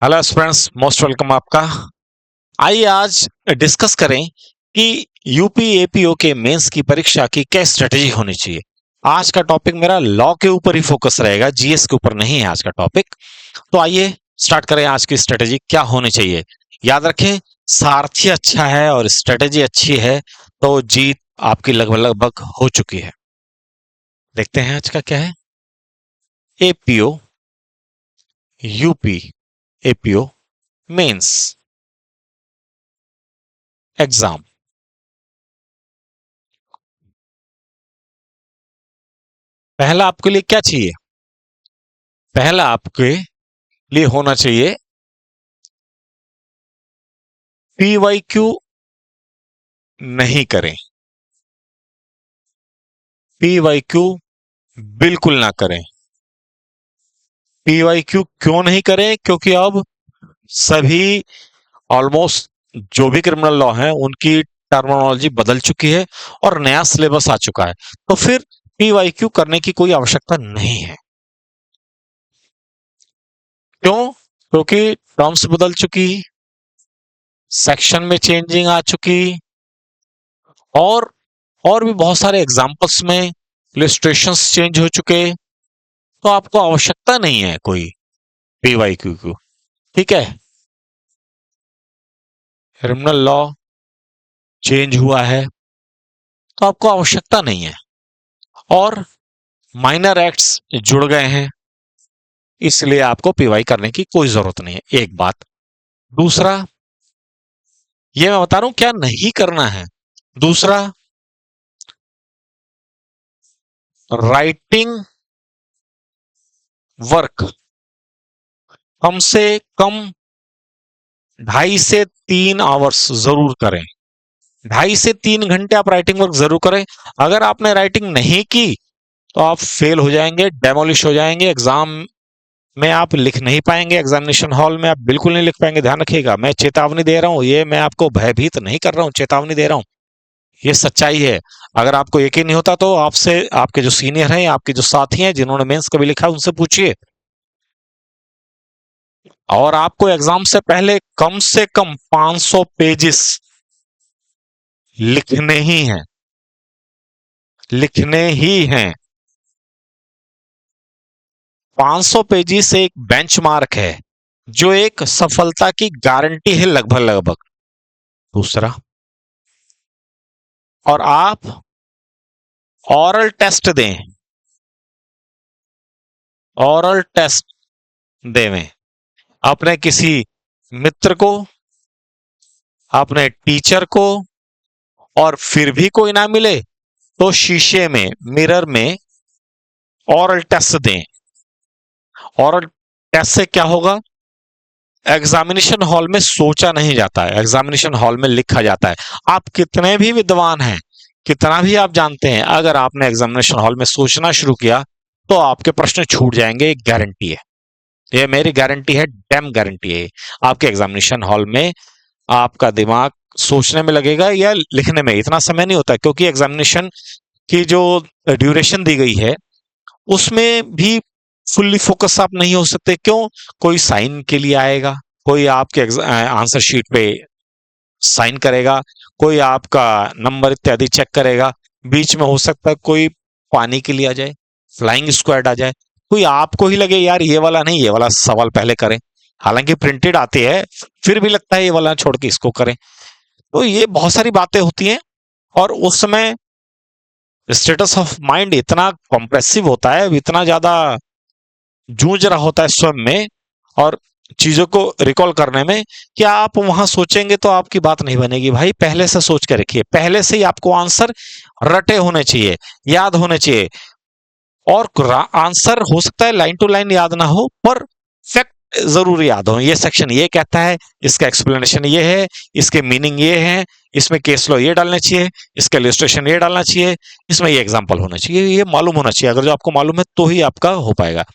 Hello friends, most welcome आपका। आइए आज डिस्कस करें कि यूपी एपीओ के मेंस की परीक्षा की क्या स्ट्रेटेजी होनी चाहिए। आज का टॉपिक मेरा लॉ के ऊपर ही फोकस रहेगा, जीएस के ऊपर नहीं है आज का टॉपिक। तो आइए स्टार्ट करें आज की स्ट्रेटेजी क्या होनी चाहिए। याद रखें, सारथी अच्छा है और स्ट्रेटेजी अच्छी है तो जीत आपकी लगभग लगभग हो चुकी है। देखते हैं आज का क्या है। APO UP APO mains exam. पहला आपके लिए क्या चाहिए? पहला आपके लिए होना चाहिए पीवाईक्यू नहीं करें। पीवाईक्यू बिल्कुल ना करें। पीवाईक्यू क्यों नहीं करें? क्योंकि अब सभी ऑलमोस्ट जो भी क्रिमिनल लॉ हैं उनकी टर्मिनोलॉजी बदल चुकी है और नया सिलेबस आ चुका है। तो फिर पीवाईक्यू करने की कोई आवश्यकता नहीं है। क्यों? क्योंकि टर्म्स बदल चुकी, सेक्शन में चेंजिंग आ चुकी, और और भी बहुत सारे एग्जांपल्स में इलिस्ट्रेशंस चेंज हो चुके। तो आपको आवश्यकता नहीं है कोई पीवाईक्यू की। ठीक है, क्रिमिनल लॉ चेंज हुआ है तो आपको आवश्यकता नहीं है, और माइनर एक्ट्स जुड़ गए हैं, इसलिए आपको पीवाई करने की कोई जरूरत नहीं है। एक बात। दूसरा, ये मैं बता रहा हूं क्या नहीं करना है। दूसरा, राइटिंग वर्क कम से कम 2.5 से 3 आवर्स जरूर करें। 2.5 से 3 घंटे आप राइटिंग वर्क जरूर करें। अगर आपने राइटिंग नहीं की तो आप फेल हो जाएंगे, डेमोलिश हो जाएंगे। एग्जाम में आप लिख नहीं पाएंगे, एग्जामिनेशन हॉल में आप बिल्कुल नहीं लिख पाएंगे। ध्यान रखिएगा, मैं चेतावनी दे रहा हूं, ये मैं आपको भयभीत नहीं कर रहा हूं, चेतावनी दे रहा हूं। ये सच्चाई है। अगर आपको यकीन नहीं होता तो आपसे आपके जो सीनियर हैं, आपके जो साथी हैं जिन्होंने मेंस कभी लिखा है, उनसे पूछिए। और आपको एग्जाम से पहले कम से कम 500 पेजेस लिखने ही हैं। लिखने ही हैं। 500 पेजेस एक बेंचमार्क है, जो एक सफलता की गारंटी है लगभग लगभग। दूसरा, और आप ऑरल टेस्ट दें। ऑरल टेस्ट देवें अपने किसी मित्र को, अपने टीचर को, और फिर भी कोई ना मिले तो शीशे में, मिरर में ऑरल टेस्ट दें। ऑरल टेस्ट से क्या होगा? एग्जामिनेशन हॉल में सोचा नहीं जाता है, एग्जामिनेशन हॉल में लिखा जाता है। आप कितने भी विद्वान हैं, कितना भी आप जानते हैं, अगर आपने एग्जामिनेशन हॉल में सोचना शुरू किया तो आपके प्रश्न छूट जाएंगे। एक गारंटी है, ये मेरी गारंटी है, डैम गारंटी है। आपके एग्जामिनेशन हॉल में आपका दिमाग सोचने में लगेगा या लिखने में। इतना समय नहीं होता, क्योंकि एग्जामिनेशन की जो ड्यूरेशन दी गई है उसमें भी फुल्ली फोकस आप नहीं हो सकते। क्यों? कोई साइन के लिए आएगा, कोई आपके आंसर शीट पे साइन करेगा, कोई आपका नंबर इत्यादि चेक करेगा। बीच में हो सकता है कोई पानी के लिए आ जाए, फ्लाइंग स्क्वाड आ जाए, कोई आपको ही लगे यार ये वाला नहीं, ये वाला सवाल पहले करें। हालांकि प्रिंटेड आती है, फिर भी लगता है ये वाला छोड़ के इसको करें। तो ये बहुत सारी बातें होती हैं, और उस समय स्टेटस ऑफ माइंड इतना कॉम्प्रेसिव होता है, इतना ज्यादा जूझ रहा होता है स्वयं में और चीजों को रिकॉल करने में, कि आप वहां सोचेंगे तो आपकी बात नहीं बनेगी। भाई पहले से सोच के रखिए, पहले से ही आपको आंसर रटे होने चाहिए, याद होने चाहिए। और आंसर हो सकता है लाइन टू लाइन याद ना हो, पर फैक्ट जरूर याद हो। ये सेक्शन ये कहता है, इसका एक्सप्लेनेशन ये है, इसके मीनिंग ये है, इसमें केस लॉ ये डालना चाहिए, इसका इलस्ट्रेशन ये डालना चाहिए, इसमें ये एग्जांपल होना चाहिए, ये मालूम होना चाहिए। अगर जो आपको मालूम है तो ही आपका हो पाएगा।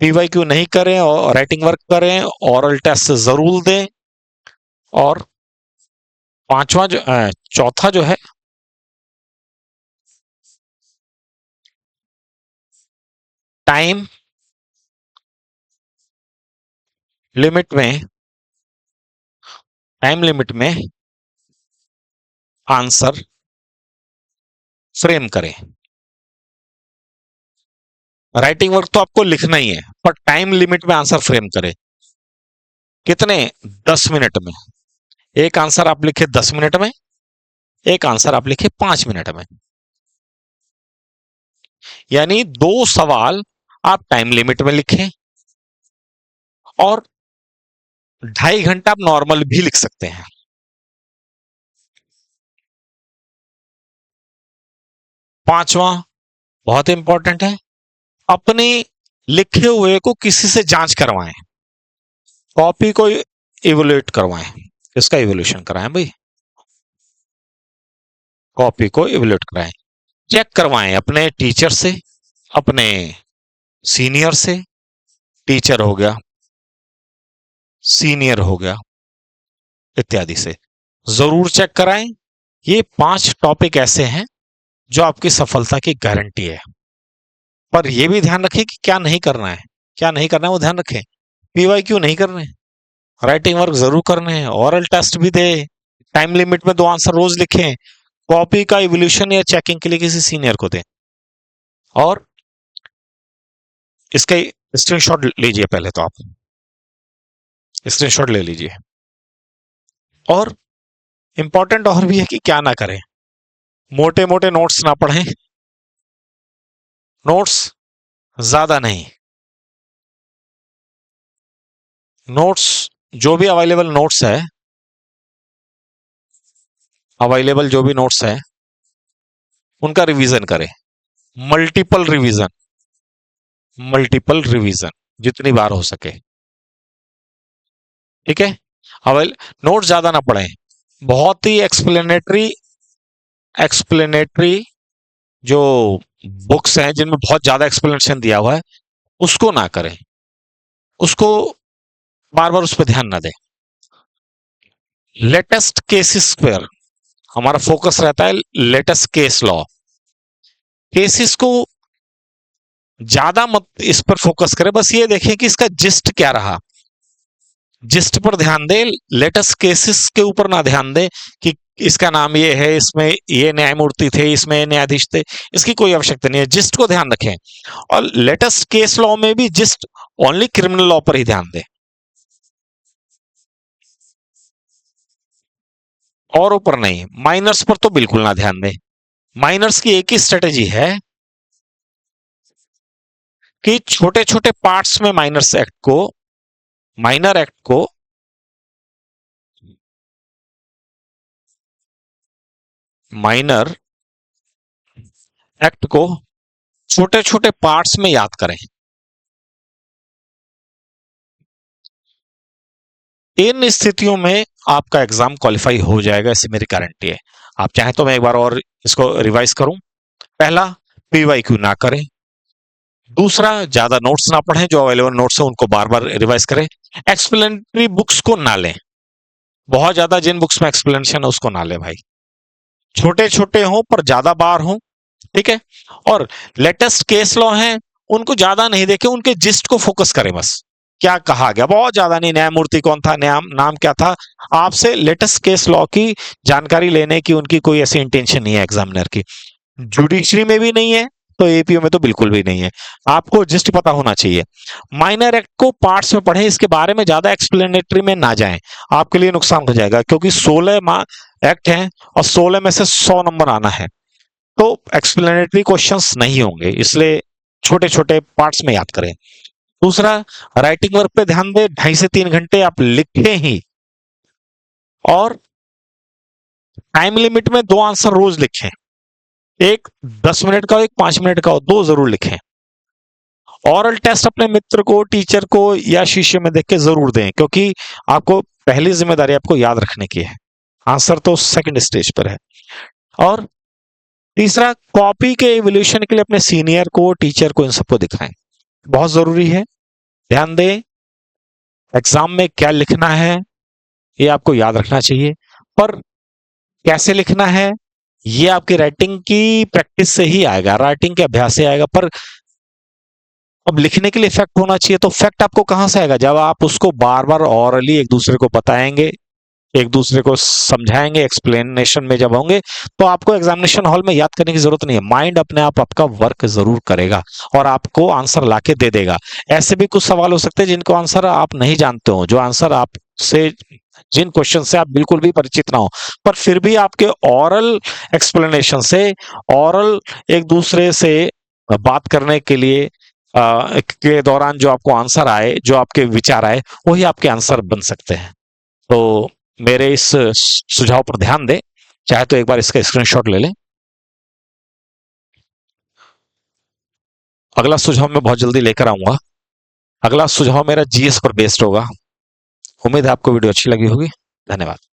पीवाईक्यू नहीं करें और राइटिंग वर्क करें, ऑरल टेस्ट जरूर दें। और पांचवा जो चौथा जो है, टाइम लिमिट में, टाइम लिमिट में आंसर फ्रेम करें। राइटिंग वर्क तो आपको लिखना ही है, पर टाइम लिमिट में आंसर फ्रेम करें। कितने? 10 मिनट में। एक आंसर आप लिखे 10 मिनट में, एक आंसर आप लिखे 5 मिनट में। यानी 2 सवाल आप टाइम लिमिट में लिखें और 2.5 घंटा आप नॉर्मल भी लिख सकते हैं। पांचवा बहुत इंपॉर्टेंट है, अपने लिखे हुए को किसी से जांच करवाएं। कॉपी को इवोल्यूट करवाएं। किसका इवोल्यूशन कराएं भाई? कॉपी को इवोल्यूट कराएं, चेक करवाएं अपने टीचर से, अपने सीनियर से। टीचर हो गया, सीनियर हो गया, इत्यादि से जरूर चेक कराएं। ये 5 टॉपिक ऐसे हैं जो आपकी सफलता की गारंटी है। पर यह भी ध्यान रखें कि क्या नहीं करना है, क्या नहीं करना है वो ध्यान रखें। पीवाईक्यू नहीं करने, राइटिंग वर्क जरूर करने हैं, ऑरल टेस्ट भी दे, टाइम लिमिट में 2 आंसर रोज लिखें, कॉपी का इवोल्यूशन या चेकिंग के लिए किसी सीनियर को दें, और इसका स्क्रीनशॉट लीजिए। पहले तो आप स्क्रीनशॉट ले लीजिए। और इंपॉर्टेंट और भी है कि क्या ना करें, मोटे मोटे नोट्स ना पढ़ें, नोट्स ज्यादा नहीं। नोट्स जो भी अवेलेबल नोट्स है, अवेलेबल जो भी नोट्स है उनका रिवीजन करें। मल्टीपल रिवीजन, मल्टीपल रिवीजन जितनी बार हो सके, ठीक है। अवेल नोट्स ज्यादा ना पढ़ें, बहुत ही एक्सप्लेनेटरी एक्सप्लेनेटरी जो बुक्स हैं जिनमें बहुत ज्यादा एक्सप्लेनेशन दिया हुआ है उसको ना करें, उसको बार बार उस पर ध्यान ना दें। लेटेस्ट केसेस पर हमारा फोकस रहता है, लेटेस्ट केस लॉ। केसेस को ज्यादा मत इस पर फोकस करें, बस ये देखें कि इसका जिस्ट क्या रहा, जिस्ट पर ध्यान दें। लेटेस्ट केसेस के ऊपर ना ध्यान दें कि इसका नाम ये है, इसमें ये न्यायमूर्ति थे, इसमें न्यायाधीश थे, इसकी कोई आवश्यकता नहीं है। जिस्ट को ध्यान रखें, और लेटेस्ट केस लॉ में भी जिस्ट ओनली क्रिमिनल लॉ पर ही ध्यान दें, और ऊपर नहीं। माइनर्स पर तो बिल्कुल ना ध्यान दें। माइनर्स की एक ही स्ट्रेटेजी है कि छोटे छोटे पार्ट्स में माइनर एक्ट को माइनर एक्ट को छोटे छोटे पार्ट्स में याद करें। इन स्थितियों में आपका एग्जाम क्वालिफाई हो जाएगा, इससे मेरी गारंटी है। आप चाहें तो मैं एक बार और इसको रिवाइज करूं। पहला, पीवाईक्यू ना करें। दूसरा, ज्यादा नोट्स ना पढ़ें, जो अवेलेबल नोट्स हैं उनको बार बार रिवाइज करें। एक्सप्लेनेटरी बुक्स को ना लें, बहुत ज्यादा जिन बुक्स में एक्सप्लेनेशन है उसको ना लें भाई। छोटे छोटे हों पर ज्यादा बार हों, ठीक है। और लेटेस्ट केस लॉ हैं उनको ज्यादा नहीं देखें, उनके जिस्ट को फोकस करें, बस क्या कहा गया, बहुत ज्यादा नहीं। न्यायमूर्ति कौन था, नाम क्या था, आपसे लेटेस्ट केस लॉ की जानकारी लेने की उनकी कोई ऐसी इंटेंशन नहीं है एग्जामिनर की। जुडिशरी में भी नहीं है तो एपीओ में तो बिल्कुल भी नहीं है। आपको जस्ट पता होना चाहिए। माइनर एक्ट को पार्ट्स में पढ़ें, इसके बारे में ज्यादा एक्सप्लेनेटरी में ना जाएं, आपके लिए नुकसान हो जाएगा, क्योंकि 16 एक्ट हैं और 16 में से 100 नंबर आना है, तो एक्सप्लेनेटरी क्वेश्चंस नहीं होंगे, इसलिए छोटे छोटे पार्ट्स में याद करें। दूसरा, राइटिंग वर्क पे ध्यान दें, 2.5 से 3 घंटे आप लिखें ही, और टाइम लिमिट में 2 आंसर रोज लिखें। एक 10 मिनट का हो, एक 5 मिनट का हो, 2 जरूर लिखें। ऑरल टेस्ट अपने मित्र को, टीचर को या शीशे में देख के जरूर दें, क्योंकि आपको पहली जिम्मेदारी आपको याद रखने की है, आंसर तो सेकंड स्टेज पर है। और तीसरा, कॉपी के इवोल्यूशन के लिए अपने सीनियर को, टीचर को, इन सबको दिखाएं, बहुत जरूरी है। ध्यान दें, एग्जाम में क्या लिखना है ये आपको याद रखना चाहिए, पर कैसे लिखना है ये आपकी राइटिंग की प्रैक्टिस से ही आएगा, राइटिंग के अभ्यास से आएगा। पर अब लिखने के लिए फैक्ट होना चाहिए, तो फैक्ट आपको कहां से आएगा? जब आप उसको बार बार ऑरली एक दूसरे को बताएंगे, एक दूसरे को समझाएंगे, एक्सप्लेनेशन में जब होंगे, तो आपको एग्जामिनेशन हॉल में याद करने की जरूरत नहीं है। माइंड अपने आप आपका वर्क जरूर करेगा और आपको आंसर लाके दे देगा। ऐसे भी कुछ सवाल हो सकते हैं जिनको आंसर आप नहीं जानते हो, जो आंसर आपसे, जिन क्वेश्चन से आप बिल्कुल भी परिचित ना हो, पर फिर भी आपके ओरल एक्सप्लेनेशन से, ओरल एक दूसरे से बात करने के लिए के दौरान जो आपको आंसर आए, जो आपके विचार आए, वही आपके आंसर बन सकते हैं। तो मेरे इस सुझाव पर ध्यान दें, चाहे तो एक बार इसका स्क्रीनशॉट ले लें। अगला सुझाव मैं बहुत जल्दी लेकर आऊंगा। अगला सुझाव मेरा जीएस पर बेस्ड होगा। उम्मीद है आपको वीडियो अच्छी लगी होगी। धन्यवाद।